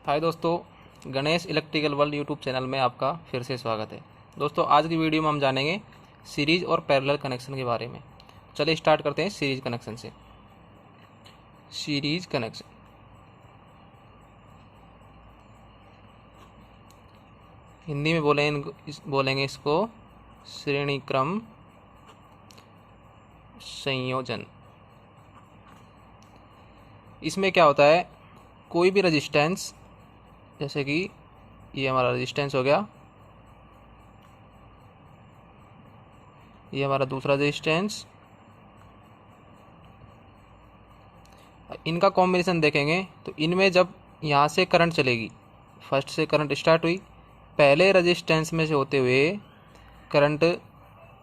हाय दोस्तों, Ganesh electrical world YouTube channel में आपका फिर से स्वागत है। दोस्तों, आज की वीडियो में हम जानेंगे सीरीज और पैरेलल कनेक्शन के बारे में। चलिए स्टार्ट करते हैं सीरीज कनेक्शन से। सीरीज कनेक्शन, हिंदी में बोलेंगे इसको श्रेणी क्रम संयोजन। इसमें क्या होता है, कोई भी रजिस्टेंस, जैसे कि ये हमारा रजिस्टेंस हो गया, ये हमारा दूसरा रजिस्टेंस, इनका कॉम्बिनेशन देखेंगे तो इनमें जब यहाँ से करंट चलेगी, फर्स्ट से करंट स्टार्ट हुई, पहले रजिस्टेंस में से होते हुए करंट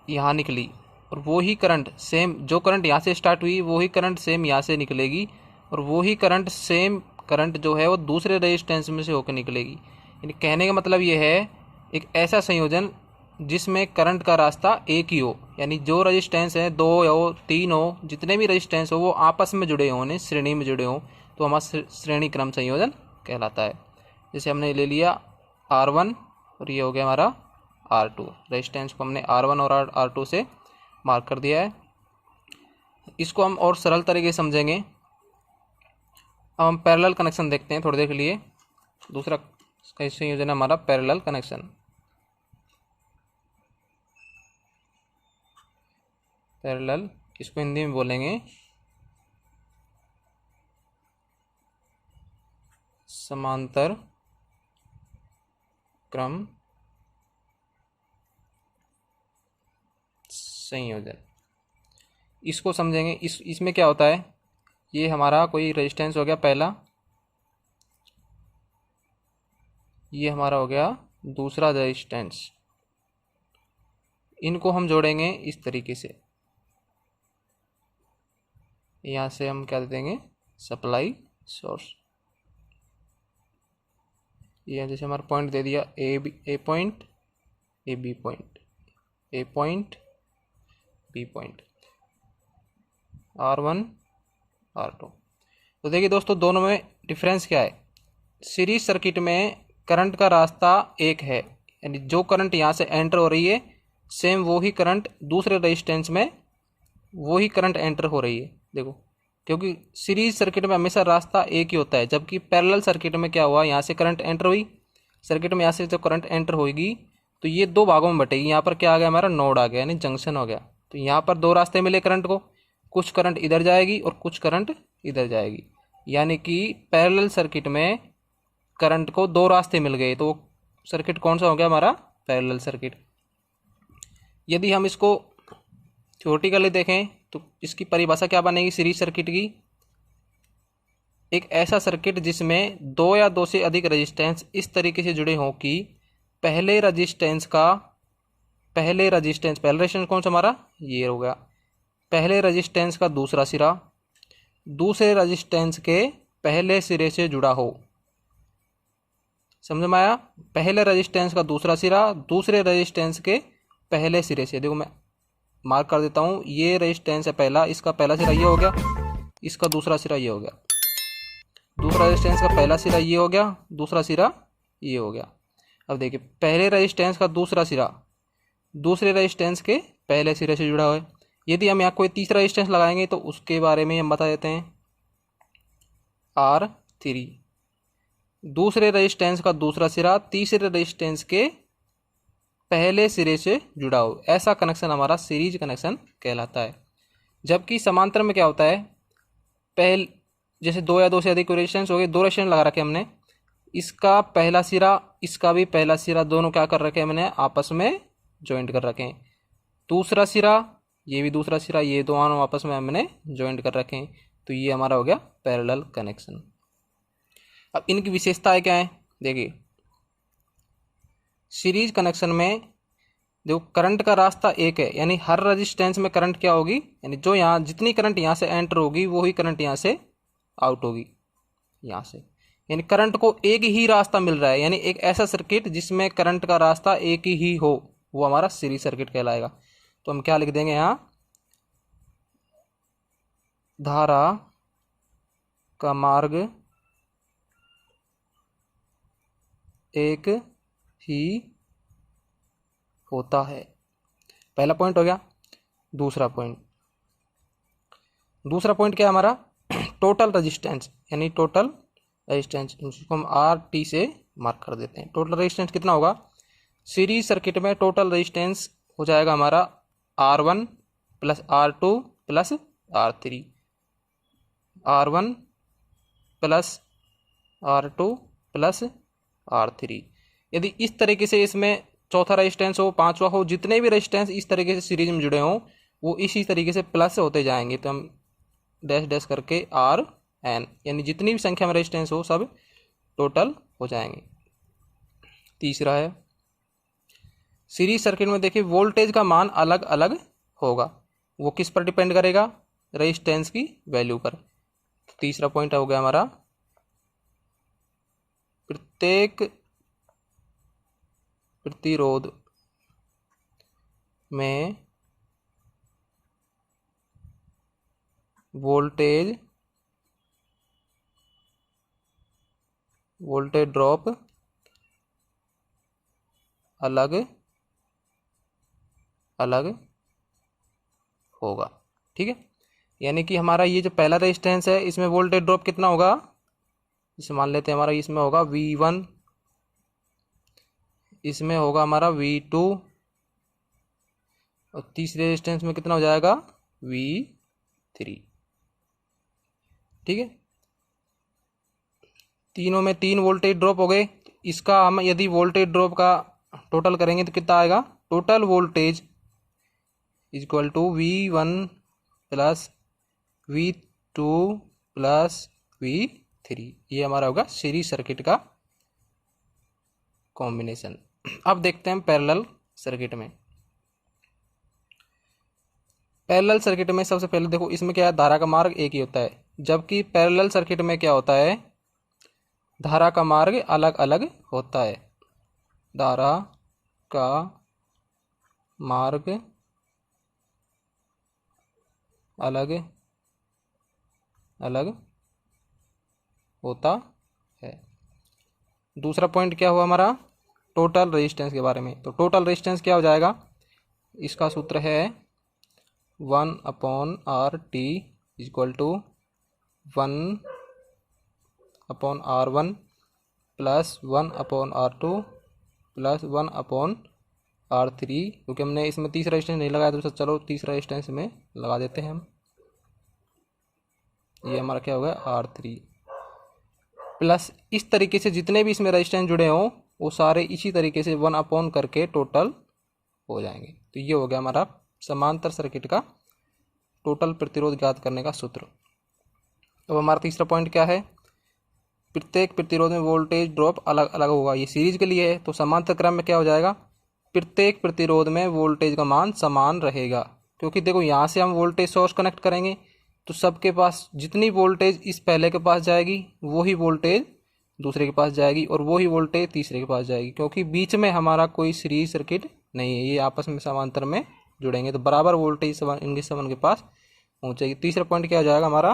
यहाँ निकली, और वो ही करंट सेम, जो करंट यहाँ से स्टार्ट हुई वो ही करंट सेम यहाँ से निकलेगी, और वो ही करंट सेम करंट जो है वो दूसरे रजिस्टेंस में से होकर निकलेगी। यानी कहने का मतलब ये है, एक ऐसा संयोजन जिसमें करंट का रास्ता एक ही हो, यानी जो रजिस्टेंस है, दो हो, तीन हो, जितने भी रजिस्टेंस हो वो आपस में जुड़े हों, श्रेणी में जुड़े हों, तो हमारा श्रेणी क्रम संयोजन कहलाता है। जैसे हमने ले लिया R1 और ये हो गया हमारा R2, रजिस्टेंस को हमने R1 और R2 से मार्क कर दिया है। इसको हम और सरल तरीके से समझेंगे। अब हम पैरेलल कनेक्शन देखते हैं थोड़ी देर के लिए। दूसरा संयोजन है हमारा पैरेलल कनेक्शन। पैरेलल, इसको हिंदी में बोलेंगे समांतर क्रम संयोजन। इसको समझेंगे। इसमें क्या होता है, ये हमारा कोई रेजिस्टेंस हो गया पहला, ये हमारा हो गया दूसरा रेजिस्टेंस, इनको हम जोड़ेंगे इस तरीके से। यहाँ से हम क्या दे देंगे, सप्लाई सोर्स। ये जैसे हमारा पॉइंट दे दिया A point, A B point, A point, B point, R1 R2। तो देखिए दोस्तों, दोनों में डिफरेंस क्या है। सीरीज सर्किट में करंट का रास्ता एक है, यानी जो करंट यहाँ से एंटर हो रही है सेम वही करंट दूसरे रेजिस्टेंस में वही करंट एंटर हो रही है। देखो, क्योंकि सीरीज सर्किट में हमेशा रास्ता एक ही होता है, जबकि पैरेलल सर्किट में क्या हुआ, यहाँ से करंट एंटर हुई सर्किट में, यहाँ से जो करंट एंटर होगी तो ये दो भागों में बटेगी। यहाँ पर क्या आ गया, हमारा नोड आ गया, यानी जंक्शन हो गया। तो यहाँ पर दो रास्ते मिले करंट को, कुछ करंट इधर जाएगी और कुछ करंट इधर जाएगी, यानी कि पैरेलल सर्किट में करंट को दो रास्ते मिल गए। तो सर्किट कौन सा हो गया, हमारा पैरेलल सर्किट। यदि हम इसको थ्योरेटिकली देखें तो इसकी परिभाषा क्या बनेगी सीरीज सर्किट की, एक ऐसा सर्किट जिसमें दो या दो से अधिक रेजिस्टेंस इस तरीके से जुड़े हों कि पहले रेजिस्टेंस कौन सा हमारा, ये हो गया, पहले रेजिस्टेंस का दूसरा सिरा दूसरे रेजिस्टेंस के पहले सिरे से जुड़ा हो। समझ में आया, पहले रेजिस्टेंस का दूसरा सिरा दूसरे रेजिस्टेंस के पहले सिरे से। देखो मैं मार्क कर देता हूँ, ये रेजिस्टेंस है पहला, इसका पहला सिरा ये हो गया, इसका दूसरा सिरा ये हो गया, दूसरा रेजिस्टेंस का पहला सिरा ये हो गया, दूसरा सिरा ये हो गया। अब देखिए, पहले रेजिस्टेंस का दूसरा सिरा दूसरे रेजिस्टेंस के पहले सिरे से जुड़ा हुआ है। यदि हम यहाँ कोई तीसरा रेजिस्टेंस लगाएंगे तो उसके बारे में हम बता देते हैं, R3, दूसरे रेजिस्टेंस का दूसरा सिरा तीसरे रेजिस्टेंस के पहले सिरे से जुड़ा हो। ऐसा कनेक्शन हमारा सीरीज कनेक्शन कहलाता है। जबकि समांतर में क्या होता है, जैसे दो या दो से अधिक रेजिस्टेंस हो गए, दो रेजिस्टेंस लगा रखे हमने, इसका पहला सिरा इसका भी पहला सिरा दोनों क्या कर रखे हैं, हमने आपस में ज्वाइंट कर रखे हैं। दूसरा सिरा ये भी दूसरा सिरा, ये दोनों आपस में हमने ज्वाइंट कर रखे हैं। तो ये हमारा हो गया पैरेलल कनेक्शन। अब इनकी विशेषताएं क्या है, देखिए सीरीज कनेक्शन में जो करंट का रास्ता एक है, यानी हर रेजिस्टेंस में करंट क्या होगी, यानी जो यहाँ जितनी करंट यहाँ से एंटर होगी वही करंट यहाँ से आउट होगी, यहाँ से, यानी करंट को एक ही रास्ता मिल रहा है। यानी एक ऐसा सर्किट जिसमें करंट का रास्ता एक ही हो, वो हमारा सीरीज सर्किट कहलाएगा। तो हम क्या लिख देंगे यहाँ, धारा का मार्ग एक ही होता है। पहला पॉइंट हो गया। दूसरा पॉइंट क्या है हमारा, टोटल रेजिस्टेंस, यानी टोटल रेजिस्टेंस, जिसको हम आर टी से मार्क कर देते हैं। टोटल रेजिस्टेंस कितना होगा, सीरीज सर्किट में टोटल रेजिस्टेंस हो जाएगा हमारा R1 plus R2 plus R3, R1 plus R2 plus R3। यदि इस तरीके से इसमें चौथा रेजिस्टेंस हो, पांचवा हो, जितने भी रेजिस्टेंस इस तरीके से सीरीज में जुड़े हों वो इसी तरीके से प्लस होते जाएंगे। तो हम डैश डैश करके RN, यानी जितनी भी संख्या में रेजिस्टेंस हो सब टोटल हो जाएंगे। तीसरा है, सीरीज सर्किट में देखिए वोल्टेज का मान अलग अलग होगा। वो किस पर डिपेंड करेगा, रेजिस्टेंस की वैल्यू पर। तो तीसरा पॉइंट हो गया हमारा, प्रत्येक प्रतिरोध में वोल्टेज ड्रॉप अलग अलग होगा। ठीक है, यानी कि हमारा ये जो पहला रेजिस्टेंस है इसमें वोल्टेज ड्रॉप कितना होगा, इसे मान लेते हैं हमारा इसमें होगा V1, इसमें होगा हमारा V2 और तीसरे रेजिस्टेंस में कितना हो जाएगा V3। ठीक है, तीनों में 3 वोल्टेज ड्रॉप हो गए। इसका हम यदि वोल्टेज ड्रॉप का टोटल करेंगे तो कितना आएगा, total voltage equal to V1 plus V2 plus V3। ये हमारा होगा सीरीज सर्किट का कॉम्बिनेशन। अब देखते हैं पैरेलल सर्किट में। पैरेलल सर्किट में सबसे पहले देखो इसमें क्या है, धारा का मार्ग एक ही होता है, जबकि पैरेलल सर्किट में क्या होता है, धारा का मार्ग अलग अलग होता है। धारा का मार्ग अलग अलग होता है। दूसरा पॉइंट क्या हुआ हमारा, टोटल रेजिस्टेंस के बारे में। तो टोटल रेजिस्टेंस क्या हो जाएगा, इसका सूत्र है 1/RT equal to 1/R1 plus 1/R2 plus 1/R3। क्योंकि हमने इसमें तीसरा रेजिस्टेंस नहीं लगाया तो चलो तीसरा रेजिस्टेंस में लगा देते हैं हम। ये हमारा क्या होगा R3 प्लस इस तरीके से जितने भी इसमें रेजिस्टेंस जुड़े हों वो सारे इसी तरीके से 1 करके टोटल हो जाएंगे। तो ये हो गया हमारा समांतर सर्किट का टोटल प्रतिरोध ज्ञात करने का सूत्र। अब हमारा तीसरा पॉइंट क्या है, प्रत्येक प्रतिरोध में वोल्टेज ड्रॉप अलग अलग होगा। ये सीरीज के लिए है तो समांतर क्रम में क्या हो जाएगा, प्रत्येक प्रतिरोध में वोल्टेज का मान समान रहेगा। क्योंकि देखो यहाँ से हम वोल्टेज सोर्स कनेक्ट करेंगे तो सबके पास जितनी वोल्टेज इस पहले के पास जाएगी वही वोल्टेज दूसरे के पास जाएगी और वही वोल्टेज तीसरे के पास जाएगी, क्योंकि बीच में हमारा कोई सीरीज सर्किट नहीं है, ये आपस में समांतर में जुड़ेंगे तो बराबर वोल्टेज इनके समान के पास पहुंचेगी। तीसरा पॉइंट क्या हो जाएगा हमारा,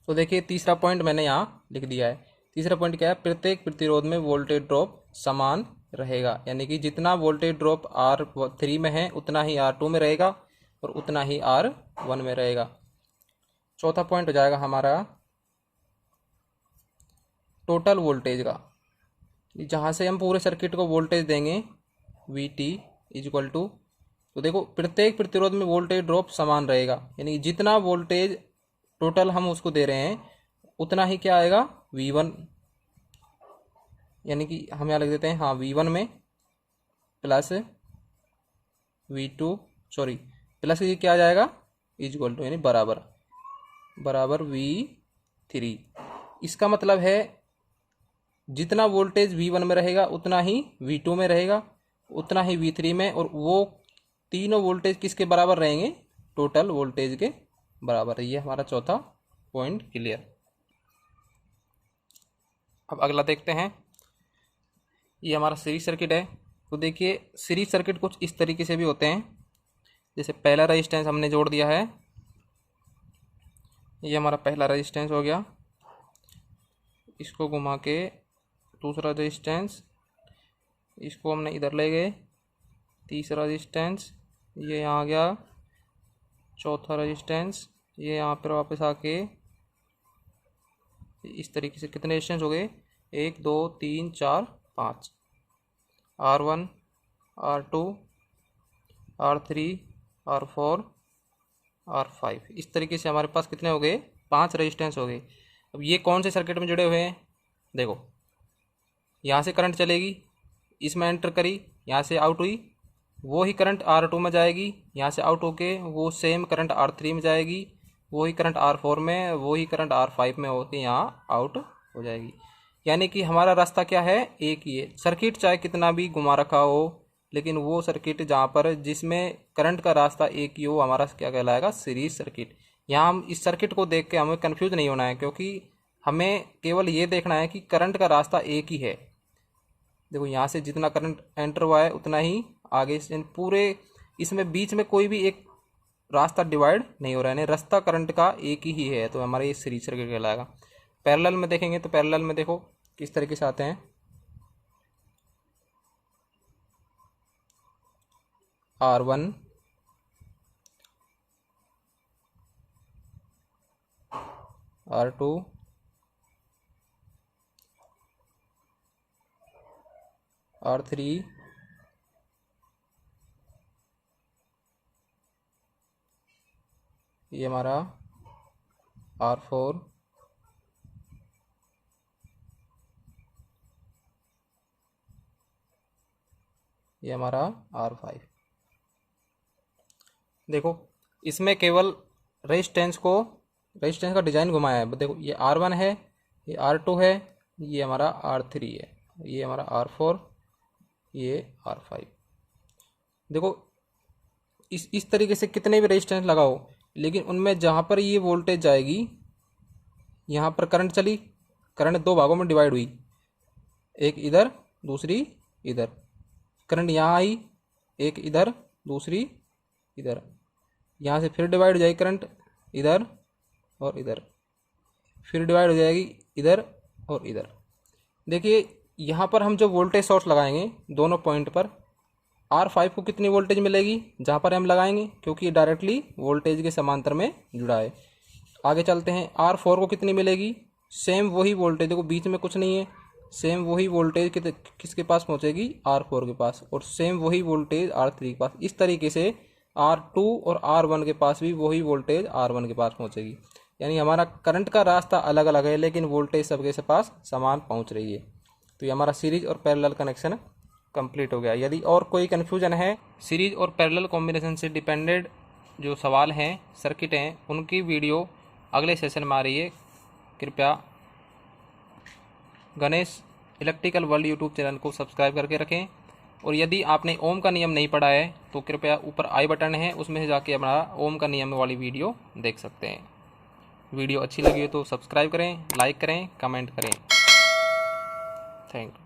तो देखिए तीसरा पॉइंट मैंने यहाँ लिख दिया है। तीसरा पॉइंट क्या है, प्रत्येक प्रतिरोध में वोल्टेज ड्रॉप समान रहेगा, यानी कि जितना वोल्टेज ड्रॉप R3 में है उतना ही R2 में रहेगा और उतना ही R1 में रहेगा। चौथा पॉइंट हो जाएगा हमारा टोटल वोल्टेज का, जहाँ से हम पूरे सर्किट को वोल्टेज देंगे VT इक्वल टू, तो देखो प्रत्येक प्रतिरोध में वोल्टेज ड्रॉप समान रहेगा, यानी जितना वोल्टेज टोटल हम उसको दे रहे हैं उतना ही क्या आएगा V1, यानी कि हम यहाँ लिख देते हैं हाँ V1 में प्लस V2 सॉरी प्लस ये क्या आ जाएगा इक्वल टू, यानी बराबर V3। इसका मतलब है जितना वोल्टेज V1 में रहेगा उतना ही V2 में रहेगा, उतना ही V3 में, और वो तीनों वोल्टेज किसके बराबर रहेंगे, टोटल वोल्टेज के बराबर। ये हमारा चौथा पॉइंट क्लियर। अब अगला देखते हैं, ये हमारा सीरीज सर्किट है। तो देखिए सीरीज सर्किट कुछ इस तरीके से भी होते हैं, जैसे पहला रेजिस्टेंस हमने जोड़ दिया है, ये हमारा पहला रेजिस्टेंस हो गया, इसको घुमा के दूसरा रेजिस्टेंस, इसको हमने इधर ले गए, तीसरा रेजिस्टेंस ये यहाँ आ गया, चौथा रेजिस्टेंस ये यहाँ पर वापस आके इस तरीके से कितने रेजिस्टेंस हो गए, 1 2 3 4 5, R1 R2 R3 R4 R5, इस तरीके से हमारे पास कितने हो गए, 5 रेजिस्टेंस हो गए। अब ये कौन से सर्किट में जुड़े हुए हैं, देखो यहाँ से करंट चलेगी, इसमें एंटर करी, यहाँ से आउट हुई, वो ही करंट R2 में जाएगी, यहाँ से आउट होके वो सेम करंट R3 में जाएगी, वही करंट R4 में, वही करंट R5 में होके यहाँ आउट हो जाएगी। यानी कि हमारा रास्ता क्या है, एक ही है। सर्किट चाहे कितना भी घुमा रखा हो, लेकिन वो सर्किट जहाँ पर जिसमें करंट का रास्ता एक ही हो, हमारा क्या कहलाएगा, सीरीज सर्किट। यहाँ हम इस सर्किट को देख के हमें कंफ्यूज नहीं होना है, क्योंकि हमें केवल ये देखना है कि करंट का रास्ता एक ही है। देखो यहाँ से जितना करंट एंटर हुआ है उतना ही आगे से पूरे, इसमें बीच में कोई भी एक रास्ता डिवाइड नहीं हो रहा है, यानी रास्ता करंट का एक ही है, तो हमारा ये सीरीज सर्किट कहलाएगा। पैरेलल में देखेंगे तो पैरेलल में देखो किस तरीके से आते हैं, R1 R2 R3 ये हमारा R4 ये हमारा R5। देखो इसमें केवल रेजिस्टेंस का डिज़ाइन घुमाया है। देखो ये R1 है, ये R2 है, ये हमारा R3 है, ये हमारा R4, ये R5। देखो इस तरीके से कितने भी रेजिस्टेंस लगाओ, लेकिन उनमें जहाँ पर ये वोल्टेज जाएगी, यहाँ पर करंट चली, करंट दो भागों में डिवाइड हुई, एक इधर दूसरी इधर, करंट यहाँ आई, एक इधर दूसरी इधर, यहाँ से फिर डिवाइड हो जाएगी करंट इधर और इधर, फिर डिवाइड हो जाएगी इधर और इधर। देखिए यहाँ पर हम जो वोल्टेज सोर्स लगाएंगे दोनों पॉइंट पर, R5 को कितनी वोल्टेज मिलेगी जहाँ पर हम लगाएंगे, क्योंकि ये डायरेक्टली वोल्टेज के समांतर में जुड़ा है। आगे चलते हैं, R4 को कितनी मिलेगी, सेम वही वोल्टेज, देखो बीच में कुछ नहीं है, सेम वही वोल्टेज किसके पास पहुँचेगी, R4 के पास, और सेम वही वोल्टेज R3 के पास। इस तरीके से R2 और R1 के पास भी वही वोल्टेज R1 के पास पहुँचेगी। यानी हमारा करंट का रास्ता अलग अलग है, लेकिन वोल्टेज सबके पास समान पहुँच रही है। तो ये हमारा सीरीज और पैरेलल कनेक्शन कंप्लीट हो गया। यदि और कोई कन्फ्यूजन है सीरीज और पैरेलल कॉम्बिनेशन से डिपेंडेड जो सवाल हैं, सर्किट हैं, उनकी वीडियो अगले सेशन में आ रही है। कृपया Ganesh electrical world YouTube channel को सब्सक्राइब करके रखें। और यदि आपने ओम का नियम नहीं पढ़ा है तो कृपया ऊपर आई बटन है, उसमें से जाके हमारा ओम का नियम वाली वीडियो देख सकते हैं। वीडियो अच्छी लगी हो तो सब्सक्राइब करें, लाइक करें, कमेंट करें। Thank you.